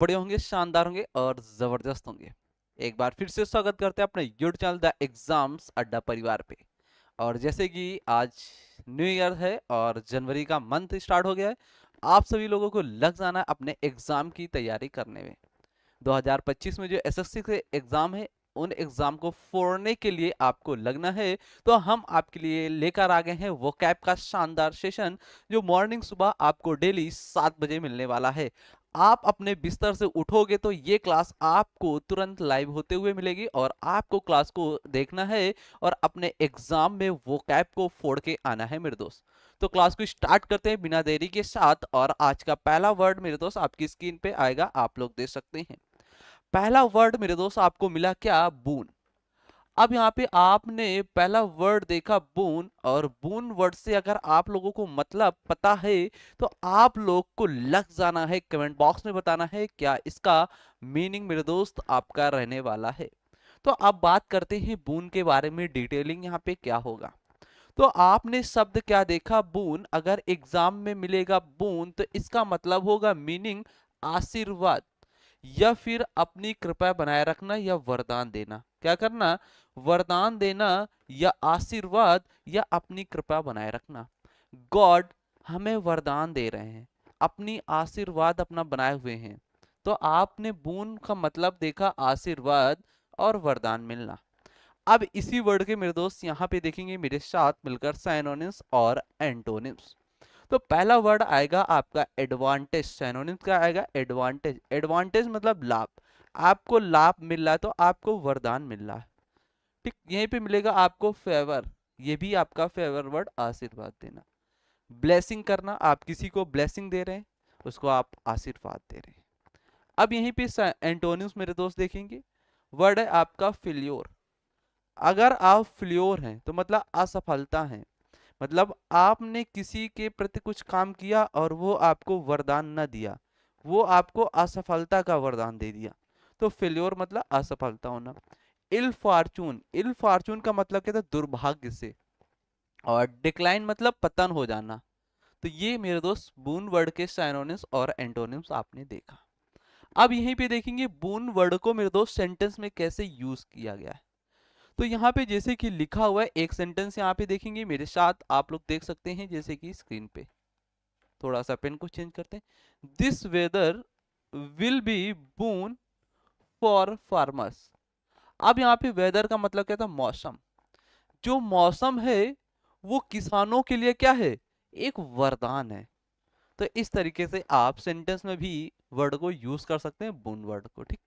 बड़े होंगे, शानदार होंगे और जबरदस्त होंगे। एक बार फिर से स्वागत करते हैं अपने यूट्यूब चैनल द एग्जाम्स अड्डा परिवार पे। और जैसे कि आज न्यू ईयर है और जनवरी का मंथ स्टार्ट हो गया है, आप सभी लोगों को लग जाना है अपने एग्जाम की तैयारी करने में। 2025 में जो एसएससी के एग्जाम है, उन एग्जाम को फोड़ने के लिए आपको लगना है। तो हम आपके लिए लेकर आ गए हैं वो कैप का शानदार सेशन, जो मॉर्निंग सुबह आपको डेली 7 बजे मिलने वाला है। आप अपने बिस्तर से उठोगे तो ये क्लास आपको तुरंत लाइव होते हुए मिलेगी और आपको क्लास को देखना है और अपने एग्जाम में वो कैप को फोड़ के आना है मेरे दोस्त। तो क्लास को स्टार्ट करते हैं बिना देरी के साथ। और आज का पहला वर्ड मेरे दोस्त आपकी स्क्रीन पे आएगा, आप लोग देख सकते हैं। पहला वर्ड मेरे दोस्त आपको मिला क्या? बून। अब यहाँ पे आपने पहला वर्ड देखा बून, और बून वर्ड से अगर आप लोगों को मतलब पता है तो आप लोग को लग जाना है, कमेंट बॉक्स में बताना है क्या इसका मीनिंग मेरे दोस्त आपका रहने वाला है। तो अब बात करते हैं बून के बारे में, डिटेलिंग यहाँ पे क्या होगा। तो आपने शब्द क्या देखा? बून। अगर एग्जाम में मिलेगा बून तो इसका मतलब होगा मीनिंग आशीर्वाद, या फिर अपनी कृपा बनाए रखना, या वरदान देना। क्या करना? वरदान देना, या आशीर्वाद, या अपनी कृपा बनाए रखना। गॉड हमें वरदान दे रहे हैं, अपनी आशीर्वाद अपना बनाए हुए हैं। तो आपने बून का मतलब देखा आशीर्वाद और वरदान मिलना। अब इसी वर्ड के मेरे दोस्त यहाँ पे देखेंगे मेरे साथ मिलकर साइनोनिम्स और एंटोनिम्स। तो पहला वर्ड आएगा आपका एडवांटेज। सिनोनिम्स क्या आएगा? एडवांटेज। एडवांटेज मतलब लाभ, आपको लाभ मिल रहा है तो आपको वरदान मिल रहा है। ठीक, यहीं पे मिलेगा आपको फेवर, ये भी आपका फेवर वर्ड, आशीर्वाद देना। ब्लेसिंग करना, आप किसी को ब्लेसिंग दे रहे हैं, उसको आप आशीर्वाद दे रहे हैं। अब यहीं पे एंटोनिम्स मेरे दोस्त देखेंगे, वर्ड है आपका फेल्योर। अगर आप फेल्योर हैं तो मतलब असफलता है, मतलब आपने किसी के प्रति कुछ काम किया और वो आपको वरदान न दिया, वो आपको असफलता का वरदान दे दिया, तो फेल्योर मतलब असफलता होना। इल फॉर्चून, इल फॉर्चून का मतलब क्या था? दुर्भाग्य से। और डिक्लाइन मतलब पतन हो जाना। तो ये मेरे दोस्त बून वर्ड के साइनोनिम्स और एंटोनिम्स आपने देखा। अब यहीं पे देखेंगे बून वर्ड को मेरे दोस्त सेंटेंस में कैसे यूज किया गया है। तो यहाँ पे जैसे कि लिखा हुआ है एक सेंटेंस, यहाँ पे देखेंगे मेरे साथ, आप लोग देख सकते हैं जैसे कि स्क्रीन पे। थोड़ा सा पेन को चेंज करते हैं। This weather will be boon for farmers. अब यहाँ पे वेदर का मतलब क्या था? मौसम। जो मौसम है वो किसानों के लिए क्या है? एक वरदान है। तो इस तरीके से आप सेंटेंस में भी वर्ड को यूज कर सकते हैं, बून वर्ड को। ठीक,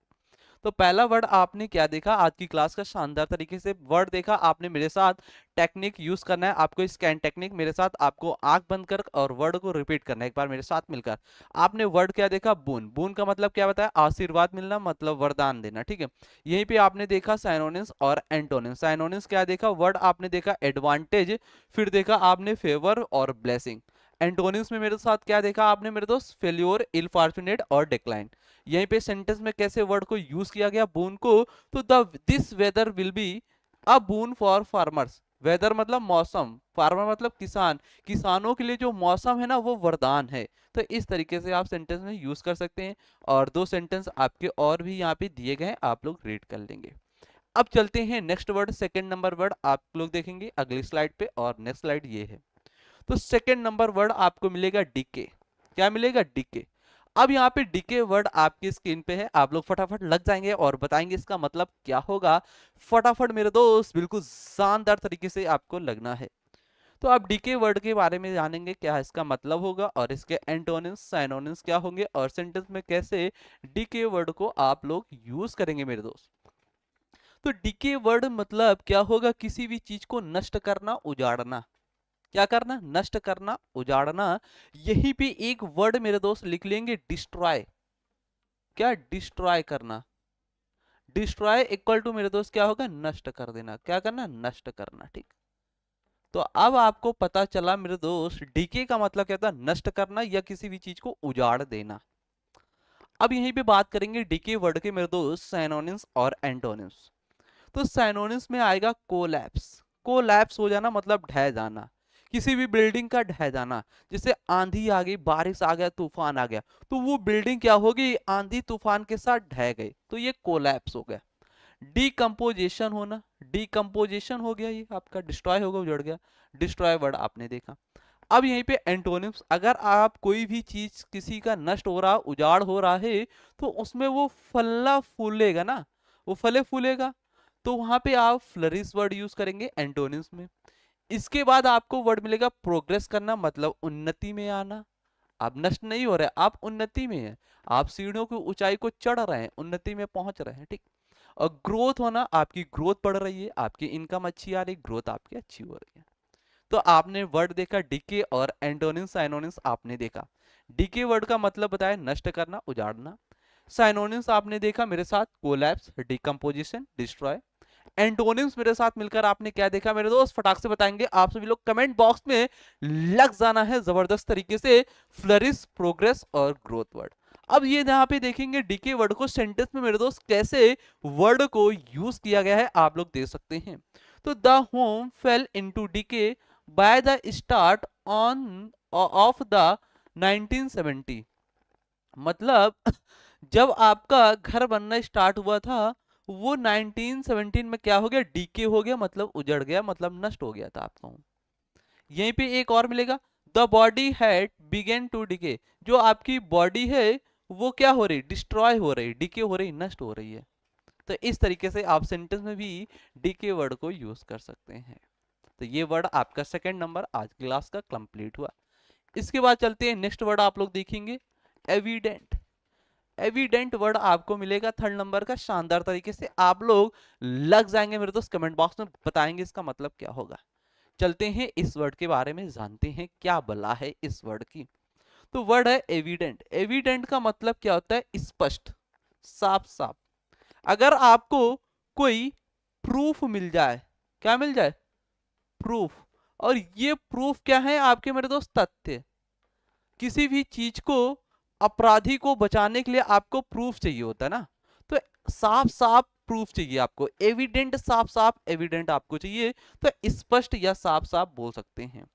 तो पहला वर्ड आपने क्या देखा? आज की क्लास का शानदार तरीके से वर्ड देखा आपने मेरे साथ। टेक्निक यूज करना है आपको, स्कैन टेक्निक मेरे साथ, आपको आंख बंद कर और वर्ड को रिपीट करना है एक बार मेरे साथ मिलकर। आपने वर्ड क्या देखा? बून। बून का मतलब क्या बताया? आशीर्वाद मिलना, मतलब वरदान देना। ठीक है, यहीं पे आपने देखा साइनोनिम्स और एंटोनिम्स। साइनोनिम्स क्या देखा? वर्ड आपने देखा एडवांटेज, फिर देखा आपने फेवर और ब्लेसिंग। एंटोनिम्स में मेरे साथ क्या देखा आपने मेरे दोस्त? फेल्योर, इल फॉर्चुनेट और डिक्लाइन। यहीं पे सेंटेंस में कैसे वर्ड को यूज किया गया बून को? तो the this weather will be a boon for farmers. Weather मतलब मौसम, फार्मर मतलब किसान, किसानों के लिए जो मौसम है ना वो वरदान है। तो इस तरीके से आप सेंटेंस में यूज कर सकते हैं। और दो सेंटेंस आपके और भी यहाँ पे दिए गए हैं, आप लोग रीड कर लेंगे। अब चलते हैं next word, second number word आप लोग देखेंगे अगली स्लाइड पे, और नेक्स्ट स्लाइड ये है। तो सेकंड नंबर वर्ड आपको मिलेगा डीके। क्या मिलेगा? डीके। अब यहाँ पे डीके वर्ड आपकी स्क्रीन पे है, आप लोग फटाफट लग जाएंगे और बताएंगे इसका मतलब क्या होगा। फटाफट मेरे दोस्त, बिल्कुल शानदार तरीके से आपको लगना है। तो आप डीके वर्ड के बारे में जानेंगे, क्या इसका मतलब होगा और इसके एंटोनिम्स साइनोनिम्स क्या होंगे, और सेंटेंस में कैसे डीके वर्ड को आप लोग यूज करेंगे मेरे दोस्त। तो डीके वर्ड मतलब क्या होगा? किसी भी चीज को नष्ट करना, उजाड़ना। क्या करना? नष्ट करना, उजाड़ना। यहीं पे एक वर्ड मेरे दोस्त लिख लेंगे, डिस्ट्रॉय। क्या? डिस्ट्रॉय करना। डिस्ट्रॉय इक्वल टू मेरे दोस्त क्या होगा? नष्ट कर देना। क्या करना? नष्ट करना। ठीक, तो अब आपको पता चला मेरे दोस्त डीके का मतलब क्या था? नष्ट करना या किसी भी चीज को उजाड़ देना। अब यहीं पे बात करेंगे डीके वर्ड के मेरे दोस्त साइनोनिम्स और एंटोनिम्स। तो साइनोनिम्स में आएगा कोलैप्स। कोलैप्स हो जाना मतलब ढह जाना, किसी भी बिल्डिंग का ढह जाना, जैसे आंधी आ गई, बारिश आ गया, तूफान आ गया, तो वो बिल्डिंग क्या होगी, आंधी तूफान के साथ ढह गई, तो ये कोलैप्स हो गया। डीकंपोजिशन होना, डीकंपोजिशन हो गया, ये आपका डिस्ट्रॉय होगा, उजड़ गया, डिस्ट्रॉय वर्ड आपने देखा। अब यहीं पे एंटोनिम्स, अगर आप कोई भी चीज किसी का नष्ट हो रहा, उजाड़ हो रहा है, तो उसमें वो फलना फूलेगा ना, वो फले फूलेगा, तो वहां पे आप फ्लरिश वर्ड यूज करेंगे एंटोनिम्स में। इसके बाद आपको वर्ड मिलेगा प्रोग्रेस करना, मतलब उन्नति में आना। आप नष्ट नहीं हो रहे, आप उन्नति में है, आप सीढ़ियों की ऊंचाई को चढ़ रहे हैं, उन्नति में पहुंच रहे हैं, ठीक। और ग्रोथ होना, आपकी ग्रोथ बढ़ रही है, आपकी इनकम अच्छी आ रही, ग्रोथ आपकी अच्छी हो रही है। तो आपने वर्ड देखा डीके, और एंटोनिम्स साइनोनिम्स आपने देखा। डीके वर्ड का मतलब बताया नष्ट करना, उजाड़ना। साइनोनिम्स आपने देखा मेरे साथ, कोलैप्स, डिकम्पोजिशन, डिस्ट्रॉय। एंटोनिम्स मेरे साथ मिलकर आपने क्या देखा मेरे दोस्त, फटाक से बताएंगे आप सभी लोग, कमेंट बॉक्स में लग जाना है जबरदस्त तरीके से, फ्लरिश, प्रोग्रेस और ग्रोथ वर्ड। अब ये यहाँ पे देखेंगे डीके वर्ड को सेंटेंस में मेरे दोस्त कैसे वर्ड को यूज किया गया है, आप लोग देख सकते हैं। तो the home fell into decay by the start on of the 1970, मतलब जब आपका घर बनना स्टार्ट हुआ था, वो 1917 में क्या हो गया, डीके हो गया, मतलब उजड़ गया, मतलब नष्ट हो गया था आपका। यहीं पे एक और मिलेगा, the body had began to decay, जो आपकी बॉडी है वो क्या हो रही, डिस्ट्रॉय हो रही, डिके हो रही, नष्ट हो रही है। तो इस तरीके से आप सेंटेंस में भी डीके वर्ड को यूज कर सकते हैं। तो ये वर्ड आपका सेकंड नंबर आज क्लास का कंप्लीट हुआ। इसके बाद चलते हैं नेक्स्ट वर्ड, आप लोग देखेंगे एविडेंट। एविडेंट वर्ड आपको मिलेगा थर्ड नंबर का, शानदार तरीके से आप लोग लग जाएंगे मेरे दोस्त, कमेंट बॉक्स में बताएंगे इसका मतलब क्या होगा। चलते हैं इस वर्ड के बारे में जानते हैं क्या बला है इस वर्ड की। तो वर्ड है एविडेंट। एविडेंट का मतलब क्या होता है, स्पष्ट, साफ साफ। अगर आपको कोई प्रूफ मिल जाए, क्या मिल जाए, प्रूफ, और ये प्रूफ क्या है आपके मेरे दोस्त, तथ्य। किसी भी चीज को, अपराधी को बचाने के लिए आपको प्रूफ चाहिए होता है ना, तो साफ साफ प्रूफ चाहिए आपको, एविडेंट, साफ साफ एविडेंट आपको चाहिए, तो स्पष्ट या साफ साफ बोल सकते हैं।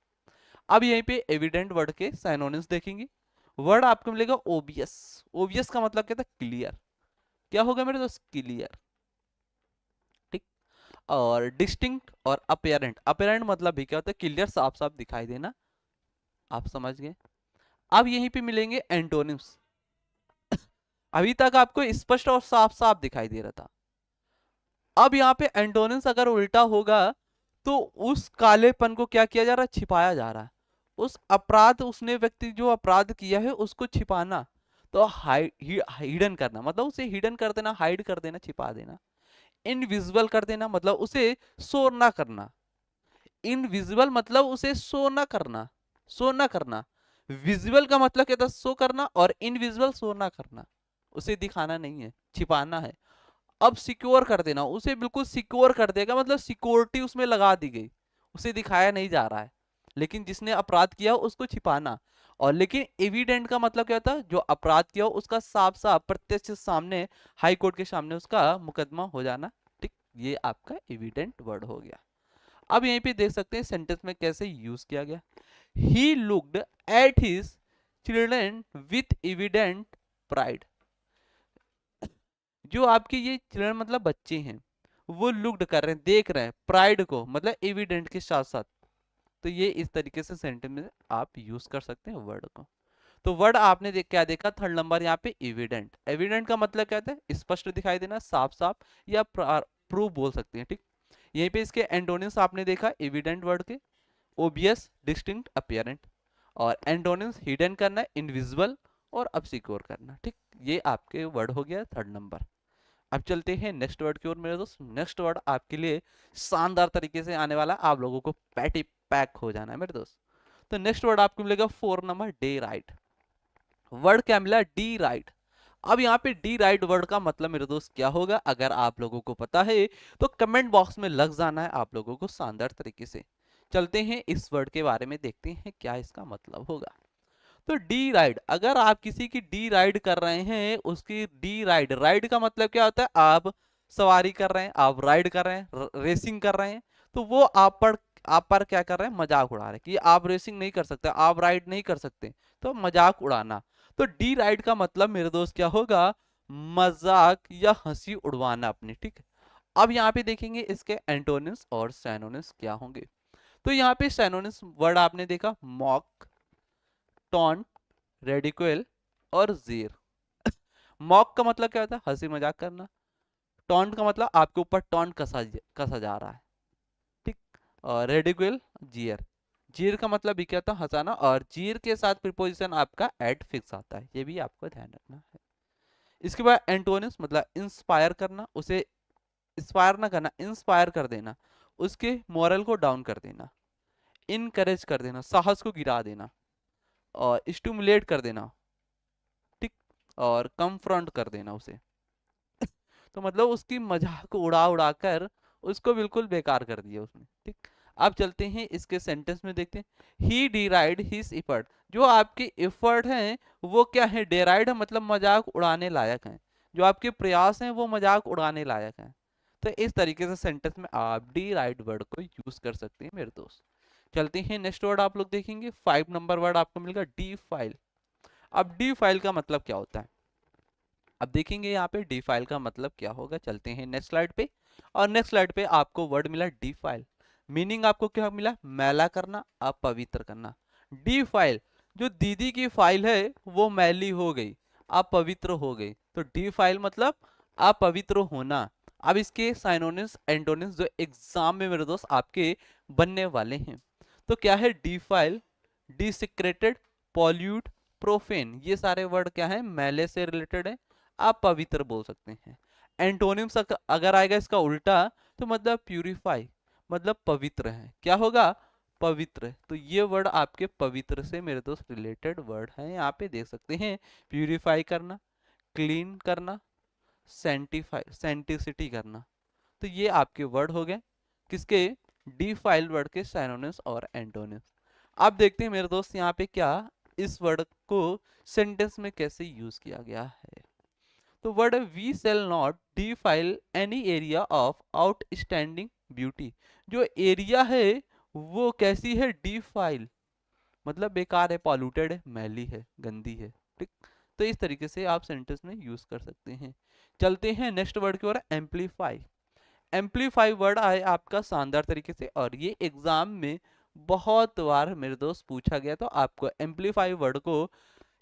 अब यहीं पे एविडेंट वर्ड के साइनोनिम्स देखेंगे। वर्ड आपको मिलेगा ओबियस। ओबियस का मतलब क्या था, क्लियर। क्या होगा मेरे दोस्त, क्लियर, ठीक। और डिस्टिंक्ट और अपेरेंट, अपेरेंट मतलब भी क्या होता है, क्लियर, साफ साफ दिखाई देना, आप समझ गए। अब यहीं पे मिलेंगे एंटोनिम्स। अभी तक आपको स्पष्ट और साफ साफ दिखाई दे रहा था, अब यहाँ पे एंटोनिम्स अगर उल्टा होगा, तो उस कालेपन को क्या किया जा रहा है, छिपाया जा रहा है। उस अपराध, उसने व्यक्ति जो अपराध किया है उसको छिपाना, तो हिडन करना, मतलब उसे हिडन कर देना, हाइड कर देना, छिपा देना। इनविजिबल कर देना, मतलब उसे शो ना करना। इनविजिबल मतलब उसे शो ना करना, शो ना करना। विजिबल का मतलब क्या था, शो करना, और इनविजिबल शो ना करना, उसे दिखाना नहीं है, छिपाना है। अब सिक्योर कर देना, उसे बिल्कुल सिक्योर कर देगा, मतलब सिक्योरिटी उसमें लगा दी गई, उसे दिखाया नहीं जा रहा है, लेकिन जिसने अपराध किया उसको छिपाना। और लेकिन एविडेंट का मतलब क्या होता है, जो अपराध किया उसका साफ साफ प्रत्यक्ष सामने, हाई कोर्ट के सामने उसका मुकदमा हो जाना, ठीक। ये आपका एविडेंट वर्ड हो गया। अब यहीं पे देख सकते हैं सेंटेंस में कैसे यूज किया गया। He looked at his children with evident pride. जो आपके ये चिल्ड्रन मतलब बच्चे हैं, वो लुक्ड कर रहे हैं, देख रहे हैं, प्राइड को, मतलब एविडेंट के साथ साथ। तो ये इस तरीके से सेंटेंस में आप यूज कर सकते हैं वर्ड को। तो वर्ड आपने क्या देखा, थर्ड नंबर यहाँ पे एविडेंट। एविडेंट का मतलब क्या है, स्पष्ट दिखाई देना, साफ साफ, या प्रूफ बोल सकते हैं, ठीक। यहीं पे इसके एंटोनिम्स आपने देखा एविडेंट वर्ड के, ओबियस, डिस्टिंक्ट, अपीयरेंट। और एंटोनिम्स हिडन करना, इनविजिबल, और obscure करना, ठीक। ये आपके वर्ड हो गया थर्ड नंबर। अब चलते हैं नेक्स्ट वर्ड की ओर मेरे दोस्त। नेक्स्ट वर्ड आपके लिए शानदार तरीके से आने वाला, आप लोगों को पैटी पैक हो जाना है मेरे दोस्त। तो नेक्स्ट वर्ड आपको मिलेगा 4 नंबर, डे राइट। वर्ड क्या मिला, डी राइट। अब यहाँ पे डी राइट वर्ड का मतलब मेरे दोस्त क्या होगा, अगर आप लोगों को पता है तो कमेंट बॉक्स में लग जाना है आप लोगों को शानदार तरीके से। चलते हैं इस वर्ड के बारे में, देखते हैं क्या इसका मतलब होगा। तो डी राइड, अगर आप किसी की डी राइड कर रहे हैं, उसकी डी राइड, राइड का मतलब क्या होता है, आप सवारी कर रहे हैं, आप राइड कर रहे हैं, रेसिंग कर रहे हैं, तो वो आप पर क्या कर रहे हैं, मजाक उड़ा रहे हैं कि आप रेसिंग नहीं कर सकते, आप राइड नहीं कर सकते, तो मजाक उड़ाना। तो डी राइड का मतलब मेरे दोस्त क्या होगा, मजाक या हंसी उड़वाना अपनी, ठीक है। अब यहाँ पे देखेंगे इसके एंटोनिम्स और सिनोनिम्स क्या होंगे। तो यहाँ पे सिनोनिम्स वर्ड आपने देखा, मॉक, टॉन्ट, रेडिकुल और जीर। मॉक का मतलब क्या होता है, हंसी मजाक करना। टॉन्ट का मतलब आपके ऊपर टॉन्ट कसा जा रहा है, ठीक। और रेडिकुल, जीर। जीर का मतलब भी क्या होता है, हंसाना। और जीर के साथ प्रीपोजिशन आपका एड फिक्स आता है, ये भी आपको ध्यान रखना है। इसके बाद एंटोनिम्स मतलब इंस्पायर करना, उसे इंस्पायर ना करना, इंस्पायर कर देना, उसके मोरल को डाउन कर देना, इनकरेज कर देना, साहस को गिरा देना, और स्टिमुलेट कर देना, ठीक। और कंफ्रंट कर देना उसे। तो मतलब उसकी मजाक उड़ा उड़ा कर उसको बिल्कुल बेकार कर दिया उसने, ठीक। अब चलते हैं इसके सेंटेंस में, देखते हैं। ही डिराइड हिज एफर्ट, जो आपके एफर्ट हैं वो क्या है, डेराइड है मतलब मजाक उड़ाने लायक हैं, जो आपके प्रयास हैं वो मजाक उड़ाने लायक हैं। तो इस तरीके से सेंटेंस में आप डिराइड वर्ड को यूज कर सकते हैं मेरे दोस्त। चलते हैं नेक्स्ट वर्ड आप लोग देखेंगे, 5 नंबर वर्ड आपको मिलेगा डी फाइल। अब डी फाइल का मतलब क्या होता है, अब देखेंगे यहाँ पे डी फाइल का मतलब क्या होगा। चलते हैं नेक्स्ट स्लाइड पे, और नेक्स्ट स्लाइड पे आपको वर्ड मिला डी फाइल। मीनिंग आपको क्या मिला, मैला करना, अपवित्र करना। डी फाइल, जो दीदी की फाइल है वो मैली हो गई, अपवित्र हो गई, तो डी फाइल मतलब अपवित्र होना। अब इसके साइनोनिम्स एंटोनिम्स जो एग्जाम में मेरे दोस्त आपके बनने वाले हैं, तो क्या है डी फाइल, डिसिक्रेटेड, पॉल्यूट, प्रोफेन, ये सारे वर्ड क्या है, मैले से रिलेटेड है, आप पवित्र बोल सकते हैं। एंटोनिम्स अगर आएगा इसका उल्टा, तो मतलब प्यूरिफाई, मतलब पवित्र है, क्या होगा, पवित्र है। तो ये वर्ड आपके पवित्र से मेरे दोस्त रिलेटेड वर्ड है, यहाँ पे देख सकते हैं। प्यूरिफाई करना, क्लीन करना, सेंटिफाई, सेंटिसिटी करना। तो ये आपके वर्ड हो गए किसके, डी फाइल वर्ड के सिनोनिम्स और एंटोनिम्स। अब देखते हैं मेरे दोस्त यहाँ पे क्या इस वर्ड को सेंटेंस में कैसे यूज किया गया है। तो word we shall not defile any area of outstanding beauty, जो एरिया है वो कैसी है, डिफाइल मतलब बेकार है, पॉल्यूटेड है, मैली है, गंदी है, ठीक। तो इस तरीके से आप सेंटेंस में यूज कर सकते हैं। चलते हैं नेक्स्ट वर्ड की ओर, एम्पलीफाई। एम्पलीफाई वर्ड आए आपका शानदार तरीके से, और ये एग्जाम में बहुत बार मेरे दोस्त पूछा गया, तो आपको एम्पलीफाई वर्ड को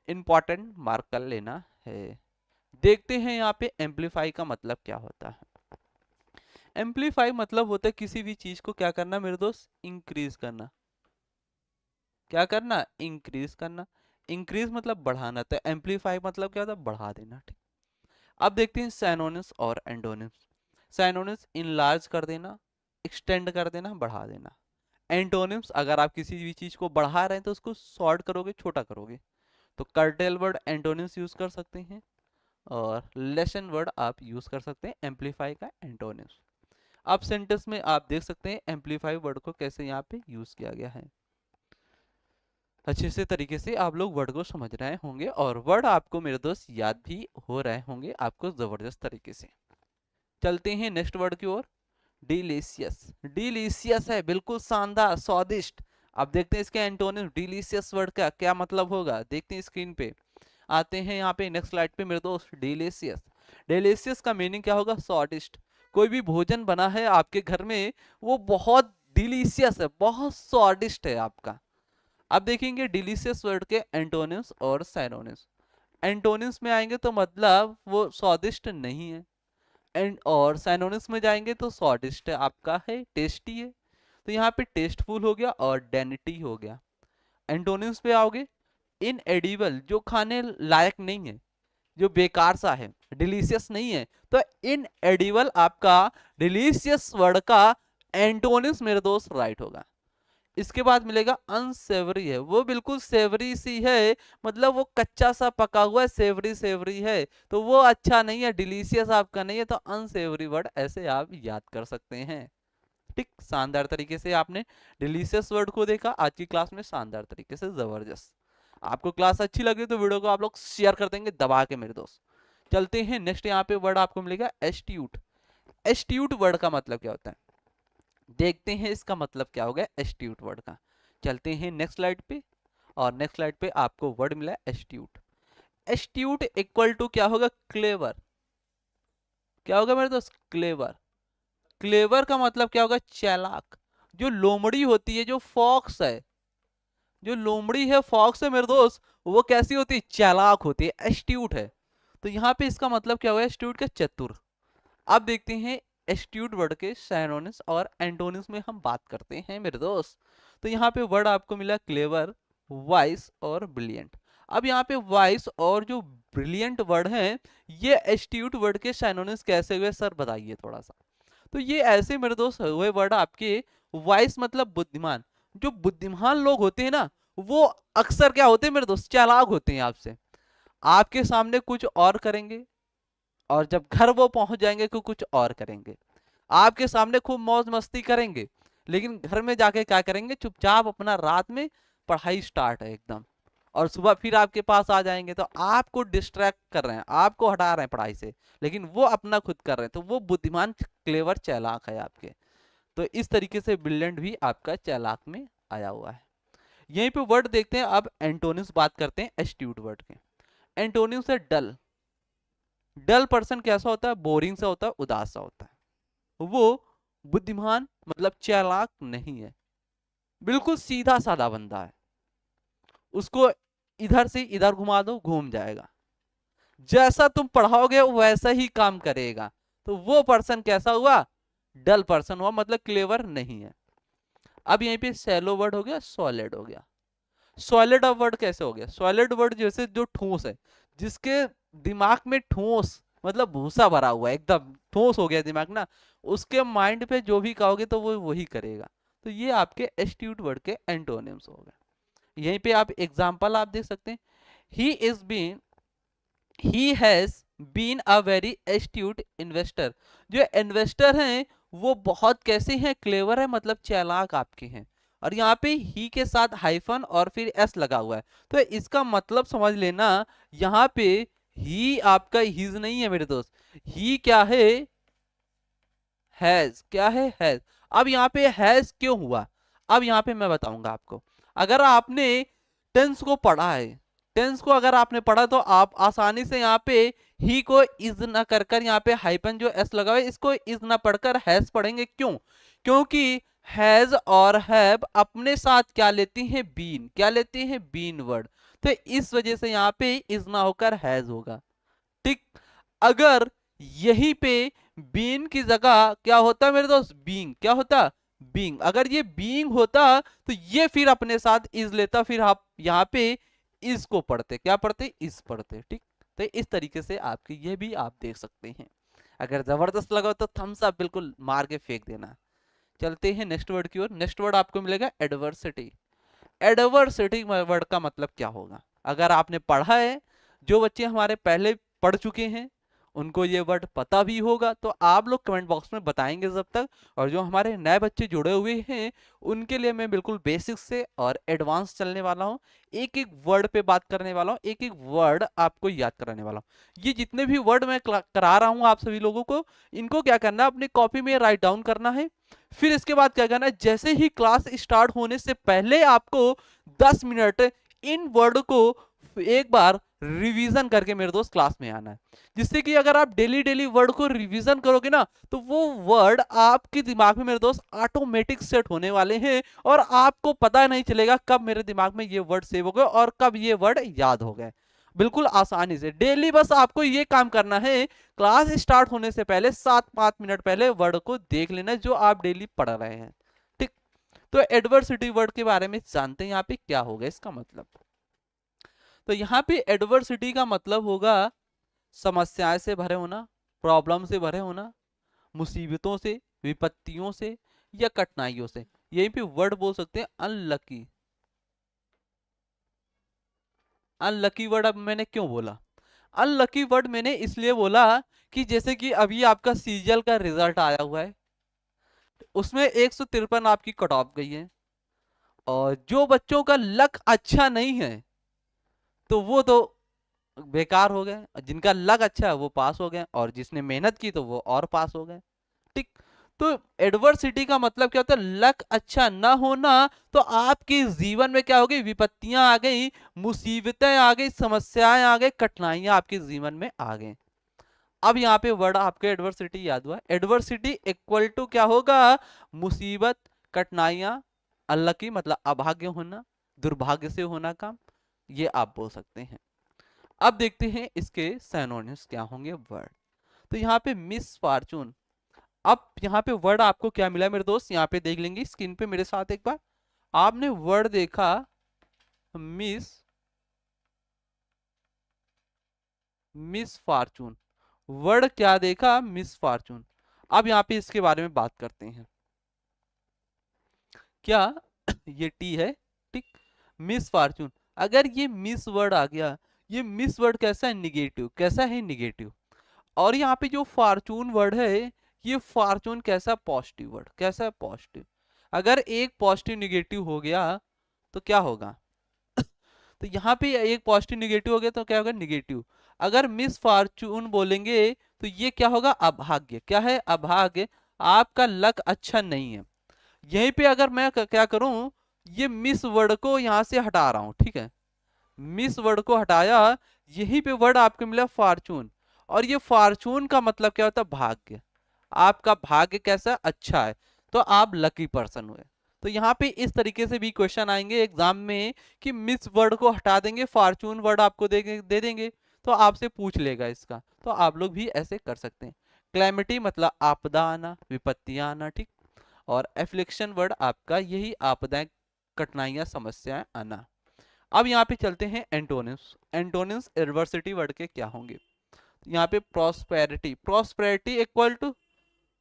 इंपॉर्टेंट मार्क कर लेना है। देखते हैं यहाँ पे एम्पलीफाई का मतलब क्या होता है। एम्पलीफाई मतलब होता है किसी भी चीज को क्या करना मेरे दोस्त, इंक्रीज करना। क्या करना, इंक्रीज करना। इंक्रीज मतलब बढ़ाना, तो एम्पलीफाई मतलब क्या होता है, बढ़ा देना, ठीक। अब देखते हैं सिनोनिम्स और एंटोनिम्स। सिनोनिम्स इनलार्ज कर देना, एक्सटेंड कर देना, बढ़ा देना। एंटोनिम्स अगर आप किसी भी चीज को बढ़ा रहे हैं तो उसको शॉर्ट करोगे, छोटा करोगे, तो कर्टेल वर्ड एंटोनिम्स यूज कर सकते हैं, और लेसन वर्ड आप यूज कर सकते हैं एम्पलीफाई का एंटोनिम्स। अब सेंटेंस में आप देख सकते हैं एम्पलीफाई वर्ड को कैसे यहाँ पे यूज किया गया है। अच्छे से तरीके से आप लोग वर्ड को समझ रहे होंगे, और वर्ड आपको मेरे दोस्त याद भी हो रहे होंगे आपको जबरदस्त तरीके से। चलते हैं नेक्स्ट वर्ड की ओर, डिलीशियस। डिलीशियस है बिल्कुल शानदार, स्वादिष्ट। अब देखते हैं इसके एंटोनिम डिलीशियस वर्ड का क्या मतलब होगा, देखते हैं स्क्रीन पे। आते हैं यहाँ पे नेक्स्ट स्लाइड पे मेरे दोस्त, डिलीशियस। डिलीशियस का मीनिंग क्या होगा, स्वादिष्ट। कोई भी भोजन बना है आपके घर में, वो बहुत डिलीशियस है, बहुत स्वादिष्ट है आपका। अब देखेंगे डिलीशियस वर्ड के एंटोनिम्स और सिनोनिम्स। एंटोनिम्स में आएंगे तो मतलब वो स्वादिष्ट नहीं है, एंड और सिनोनिम्स में जाएंगे तो स्वादिष्ट है आपका है, टेस्टी है। तो यहाँ पे टेस्टफुल हो गया और डेनिटी हो गया। एंटोनिम्स पे आओगे, इन एडिबल जो खाने लायक नहीं है, जो बेकार सा है, डिलीशियस नहीं है, तो इन एडिबल आपका डिलीशियस वर्ड का एंटोनिम्स मेरे दोस्त राइट होगा। इसके बाद मिलेगा अनसेवरी है, वो बिल्कुल सेवरी सी है, मतलब वो कच्चा सा पका हुआ है, सेवरी सेवरी है, तो वो अच्छा नहीं है, डिलीशियस आपका नहीं है, तो अनसेवरी वर्ड ऐसे आप याद कर सकते हैं, ठीक। शानदार तरीके से आपने डिलीशियस वर्ड को देखा आज की क्लास में, शानदार तरीके से, जबरदस्त। आपको क्लास अच्छी लगी तो वीडियो को आप लोग शेयर कर देंगे दबा के मेरे दोस्त। चलते हैं नेक्स्ट, यहाँ पे वर्ड आपको मिलेगा एस्ट्यूट। एस्ट्यूट वर्ड का मतलब क्या होता है, देखते हैं इसका मतलब क्या होगा एस्ट्यूट वर्ड का। चलते हैं नेक्स्ट स्लाइड पे, और नेक्स्ट स्लाइड पे आपको वर्ड मिला एस्ट्यूट। एस्ट्यूट इक्वल टू क्या होगा, क्लेवर। क्या होगा मेरे दोस्त, क्लेवर। क्लेवर का मतलब क्या होगा, चालाक। जो लोमड़ी होती है, जो फॉक्स है, जो लोमड़ी है, फॉक्स है मेरे दोस्त, वो कैसी होती है, चालाक होती है, एस्ट्यूट है। तो यहाँ पे इसका मतलब क्या हुआ, एस्ट्यूट का चतुर। अब देखते हैं एस्ट्यूट वर्ड के साइनोनिम्स और एंटोनिम्स में हम बात करते हैं मेरे दोस्त। तो यहाँ पे वर्ड आपको मिला क्लेवर, वाइस और ब्रिलियंट। अब यहाँ पे वाइस और जो ब्रिलियंट वर्ड हैं, ये एस्ट्यूट वर्ड के साइनोनिम्स कैसे हुए सर, बताइए थोड़ा सा। तो ये ऐसे मेरे दोस्त हुए वर्ड आपके, वाइस मतलब बुद्धिमान। जो बुद्धिमान लोग होते हैं ना, वो अक्सर क्या होते हैं मेरे दोस्त, चालाक होते हैं आपसे। आपके सामने कुछ और करेंगे, और जब घर वो पहुंच जाएंगे तो कुछ और करेंगे। आपके सामने खूब मौज मस्ती करेंगे, लेकिन घर में जाके क्या करेंगे, चुपचाप अपना रात में पढ़ाई स्टार्ट है एकदम, और सुबह फिर आपके पास आ जाएंगे। तो आपको डिस्ट्रैक्ट कर रहे हैं, आपको हटा रहे हैं पढ़ाई से, लेकिन वो अपना खुद कर रहे हैं। तो वो बुद्धिमान, क्लेवर, चालाक है आपके। तो इस तरीके से ब्रिलियंट भी आपका चालाक में आया हुआ है। यहीं पे वर्ड देखते हैं। अब एंटोनिम्स बात करते हैं एस्ट्यूट वर्ड के। एंटोनिम्स है डल। डल पर्सन कैसा होता है, बोरिंग सा होता है, उदास सा होता है। वो बुद्धिमान मतलब चालाक नहीं है, बिल्कुल सीधा साधा बंदा है। उसको इधर से इधर घुमा दो, घूम जाएगा। जैसा तुम पढ़ाओगे वैसा ही काम करेगा। तो वो पर्सन कैसा हुआ, डल पर्सन हुआ, मतलब क्लेवर नहीं है। अब यहीं पे सैलो वर्ड हो गया, सॉलिड हो गया। सॉलिड वर्ड कैसे हो गया, सॉलिड वर्ड जैसे जो ठोस है, जिसके दिमाग में ठोस मतलब भूसा भरा हुआ है, एकदम ठोस हो गया दिमाग ना, उसके माइंड पे जो भी कहोगे तो वो वही करेगा। तो ये आपके एस्ट्यूट वर्ड के एंटोनिम्स हो गए। यहीं पे आप एग्जांपल आप देख सकते हैं। He has been a very astute investor. जो इन्वेस्टर हैं वो बहुत कैसे हैं, क्लेवर है, मतलब चालाक आपके हैं। और यहाँ पे ही के साथ हाइफन और फिर एस लगा हुआ है, तो इसका मतलब समझ लेना। यहाँ पे ही आपका हिज नहीं है मेरे दोस्त, ही क्या है, हैज। क्या है, हैज। अब यहाँ पे हैज क्यों हुआ, अब यहाँ पे मैं बताऊंगा आपको। अगर आपने टेंस को पढ़ा है, टेंस को अगर आपने पढ़ा, तो आप आसानी से यहाँ पे ही को इज ना कर कर, यहाँ पे हाइपन जो एस लगा हुआ है, इसको इज ना पढ़कर हैज पढ़ेंगे। क्यों, क्योंकि हैज और हैव अपने साथ क्या लेती हैं, बीन। क्या लेती हैं, बीन वर्ड। तो इस वजह से यहाँ पे इज ना होकर हैज होगा। ठीक। अगर यहीं पे बीन की जगह क्या होता मेरे दोस्त, बीइंग। क्या होता, बीइंग। अगर ये बीइंग होता तो ये फिर अपने साथ इज लेता, फिर आप यहाँ पे इस को पढ़ते, क्या पढ़ते, इस पढ़ते। ठीक। तो इस तरीके से आपकी ये भी आप देख सकते हैं। अगर जबरदस्त लगा तो थम्स अप बिल्कुल मार के फेंक देना। चलते हैं नेक्स्ट वर्ड की ओर। नेक्स्ट वर्ड आपको मिलेगा एडवर्सिटी। एडवर्सिटी वर्ड का मतलब क्या होगा, अगर आपने पढ़ा है, जो बच्चे हमारे पहले पढ़ चुके हैं उनको ये वर्ड पता भी होगा, तो आप लोग कमेंट बॉक्स में बताएंगे जब तक। और जो हमारे नए बच्चे जुड़े हुए हैं उनके लिए मैं बिल्कुल बेसिक से और एडवांस चलने वाला हूँ। एक एक वर्ड पे बात करने वाला हूँ, एक एक वर्ड आपको याद कराने वाला हूँ। ये जितने भी वर्ड मैं करा रहा हूँ आप सभी लोगों को, इनको क्या करना है, अपनी कॉपी में राइट डाउन करना है। फिर इसके बाद क्या करना है, जैसे ही क्लास स्टार्ट होने से पहले आपको 10 मिनट इन वर्ड को एक बार रिवीजन करके मेरे दोस्त क्लास में आना है। जिससे कि अगर आप डेली डेली वर्ड को रिवीजन करोगे ना, तो वो वर्ड आपके दिमाग में मेरे दोस्त ऑटोमेटिक सेट होने वाले हैं, और आपको पता नहीं चलेगा कब मेरे दिमाग में ये वर्ड सेव हो गए और कब ये वर्ड याद हो गए। बिल्कुल आसानी से डेली बस आपको ये काम करना है, क्लास स्टार्ट होने से पहले 7-5 मिनट पहले वर्ड को देख लेना जो आप डेली पढ़ रहे हैं। ठीक। तो एडवर्सिटी वर्ड के बारे में जानते हैं यहाँ पे क्या होगा इसका मतलब। तो यहाँ पे एडवर्सिटी का मतलब होगा समस्याएं से भरे होना, प्रॉब्लम से भरे होना, मुसीबतों से, विपत्तियों से, या कठिनाइयों से। यहीं पे वर्ड बोल सकते हैं अनलकी। अनलकी वर्ड अब मैंने क्यों बोला, अनलकी वर्ड मैंने इसलिए बोला कि जैसे कि अभी आपका सीजीएल का रिजल्ट आया हुआ है, उसमें 153 आपकी कट ऑफ गई है, और जो बच्चों का लक अच्छा नहीं है तो वो तो बेकार हो गए, जिनका लक अच्छा है वो पास हो गए, और जिसने मेहनत की तो वो और पास हो गए। ठीक। तो एडवर्सिटी का मतलब क्या होता है, लक अच्छा ना होना। तो आपके जीवन में क्या हो गई, विपत्तियां आ गई, मुसीबतें आ गई, समस्याएं आ गई, कठिनाइयां आपके जीवन में आ गई। अब यहाँ पे वर्ड आपके एडवर्सिटी याद हुआ, एडवर्सिटी इक्वल टू क्या होगा, मुसीबत, कठिनाइयां, अनलकी मतलब अभाग्य होना, दुर्भाग्य से होना काम, ये आप बोल सकते हैं। अब देखते हैं इसके सिनोनिम्स क्या होंगे वर्ड। तो यहाँ पे मिस फॉर्चून, अब यहाँ पे वर्ड आपको क्या मिला मेरे दोस्त, यहाँ पे देख लेंगे स्क्रीन पे मेरे साथ एक बार। आपने वर्ड देखा मिस, मिस फॉर्चून, वर्ड क्या देखा, मिस फॉर्चून। अब यहाँ पे इसके बारे में बात करते हैं। क्या ये टी है, ठीक, मिस फॉर्चून। अगर ये मिस वर्ड आ गया, ये मिस वर्ड कैसा है, निगेटिव, कैसा है, निगेटिव। और यहाँ पे जो फॉर्चून वर्ड है, ये फॉर्चून कैसा, पॉजिटिव वर्ड, कैसा है, पॉजिटिव। अगर एक पॉजिटिव निगेटिव हो गया तो क्या होगा तो यहाँ पे एक पॉजिटिव निगेटिव हो गया तो क्या होगा, निगेटिव। अगर मिस फॉर्चून बोलेंगे तो ये क्या होगा, अभाग्य, क्या है, अभाग्य, आपका लक अच्छा नहीं है। यहीं पे अगर मैं क्या करूं, ये मिस वर्ड को यहां से हटा रहा हूं, ठीक है, मिस वर्ड को हटाया, यहीं पे वर्ड आपको मिला फॉर्चून। और ये फॉर्चून का मतलब क्या होता है, भाग्य, आपका भाग्य कैसा, अच्छा है, तो आप लकी पर्सन हुए। तो यहाँ पे इस तरीके से भी क्वेश्चन आएंगे एग्जाम में कि मिस वर्ड को हटा देंगे, फॉर्चून वर्ड आपको दे देंगे, तो आपसे पूछ लेगा इसका। तो आप लोग भी ऐसे कर सकते हैं। क्लैमिटी मतलब आपदा आना, विपत्तियां आना, ठीक। और एफ्लिक्शन वर्ड आपका यही आपदाएं, कठिनाइयां, समस्याएं आना। अब यहाँ पे चलते हैं एंटोनिम्स। एंटोनिम्स एडवर्सिटी वर्ड के क्या होंगे। यहाँ पे प्रॉस्पेरिटी, प्रॉस्पेरिटी इक्वल टू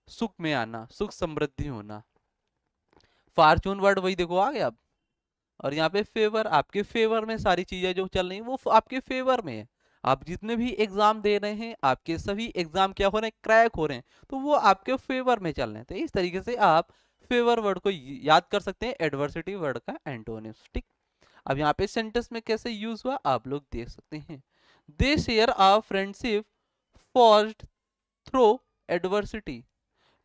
सुख में आना, सुख समृद्धि होना। फॉर्चून वर्ड वही देखो आ गया अब। और यहाँ पे फेवर, आपके फेवर में सारी चीजें जो चल रही हैं वो आपके फेवर में है। आप जितने भी एग्जाम दे रहे हैं, आपके सभी एग्जाम क्या हो रहे हैं, क्रैक हो रहे हैं, तो वो आपके फेवर में चल रहे हैं। तो इस तरीके से आप फेवर वर्ड को याद कर सकते हैं, एडवर्सिटी वर्ड का एंटोनिम्स, ठीक। अब यहाँ पे सेंटेंस में कैसे यूज हुआ आप लोग देख सकते हैं। They share a friendship forged through adversity.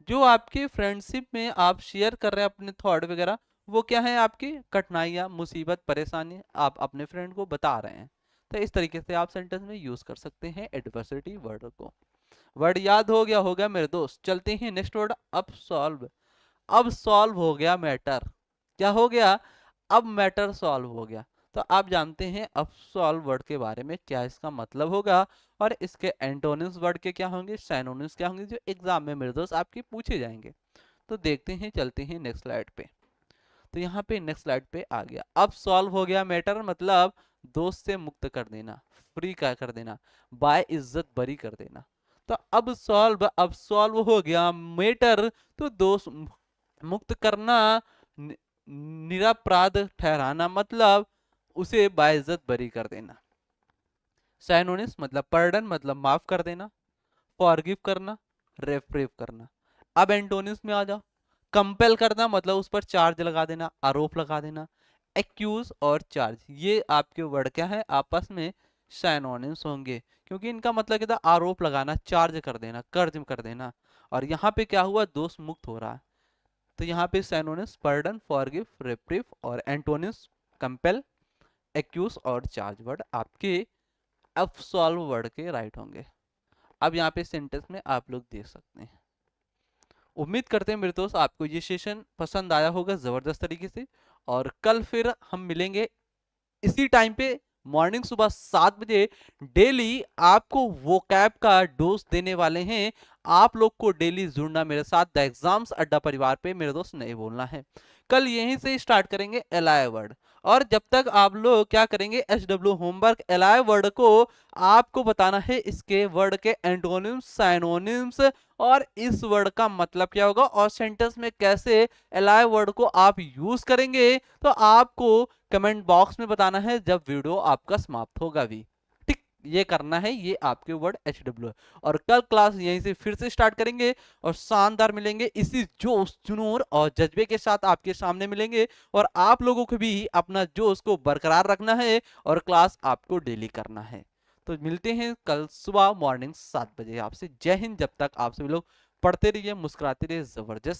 जो आपके फ्रेंडशिप में आप शेयर कर रहे हैं अपने थॉट वगैरह, वो क्या है, आपकी कठिनाइयाँ, मुसीबत, परेशानी आप अपने फ्रेंड को बता रहे हैं। तो इस तरीके से आप सेंटेंस में यूज कर सकते हैं एडवर्सिटी वर्ड को। वर्ड याद हो गया होगा मेरे दोस्त। चलते हैं नेक्स्ट वर्ड, अब सॉल्व। अब सॉल्व हो गया मैटर, क्या हो गया, अब मैटर सॉल्व हो गया। तो आप जानते हैं अब सॉल्व वर्ड के बारे में क्या इसका मतलब होगा, और इसके एंटोनिम्स वर्ड के क्या होंगे, सिनोनिम्स क्या होंगे, जो एग्जाम में मेरे दोस्त आपके पूछे जाएंगे। तो देखते हैं, चलते हैं नेक्स्ट स्लाइड पे। तो यहाँ पे नेक्स्ट स्लाइड पे आ गया, अब सॉल्व हो गया मैटर मतलब दोस्त से मुक्त कर देना, फ्री का कर देना, बाय इज्जत बरी कर देना। तो अब सॉल्व हो गया मैटर, तो दोस्त मुक्त करना, निरपराध ठहराना मतलब उसे बाइज्जत बरी कर देना। साइनोनिम्स मतलब पर्डन मतलब माफ कर देना, फॉरगिव करना, रेप्रेव करना। अब एंटोनिम्स में आ जाओ। कंपेल करना मतलब उस पर चार्ज लगा देना, आरोप लगा देना। एक्यूज और चार्ज, ये आपके वर्ड क्या है, आपस में साइनोनिम्स होंगे, क्योंकि इनका मतलब क्या था, आरोप लगाना, चार्ज कर देना, कर्ज कर देना। और यहाँ पे क्या हुआ, दोष मुक्त हो रहा है। तो यहाँ पे सिनोनिम्स पर्डन, फॉरगिव, रेप्रीव, और एंटोनिम्स कंपेल, एक्यूज और चार्ज वर्ड आपके अब्सॉल्व वर्ड के राइट होंगे। अब यहाँ पे सेंटेंस में आप लोग देख सकते हैं। उम्मीद करते हैं मेरे दोस्त आपको ये सेशन पसंद आया होगा जबरदस्त तरीके से। और कल फिर हम मिलेंगे इसी टाइम पे, मॉर्निंग सुबह 7 बजे। डेली आपको वो कैब का डोज देने वाले हैं। आप लोग को डेली जुड़ना मेरे साथ द एग्जाम्स अड्डा परिवार पे मेरे दोस्त, नहीं बोलना है। कल यहीं से स्टार्ट करेंगे एलआई वर्ड, और जब तक आप लोग क्या करेंगे, एसडब्ल्यू होमवर्क एलआई वर्ड को आपको बताना है, इसके वर्ड के एंटोनिम्स, साइनोनिम्स, और इस वर्ड का मतलब क्या होगा, और सेंटेंस में कैसे एलआई वर्ड को आप यूज करेंगे। तो आपको कमेंट बॉक्स में बताना है जब वीडियो आपका समाप्त होगा भी, ठीक। ये करना है, ये आपके वर्ड एचडब्ल्यू है। और कल क्लास यहीं से फिर से स्टार्ट करेंगे, और शानदार मिलेंगे, इसी जोश, जुनून और जज्बे के साथ आपके सामने मिलेंगे। और आप लोगों को भी अपना जोश को बरकरार रखना है, और क्लास आपको डेली करना है। तो मिलते हैं कल सुबह मॉर्निंग 7 बजे आपसे। जय हिंद। जब तक आप सभी लोग पढ़ते रहिए, मुस्कुराते रहिए, जबरदस्त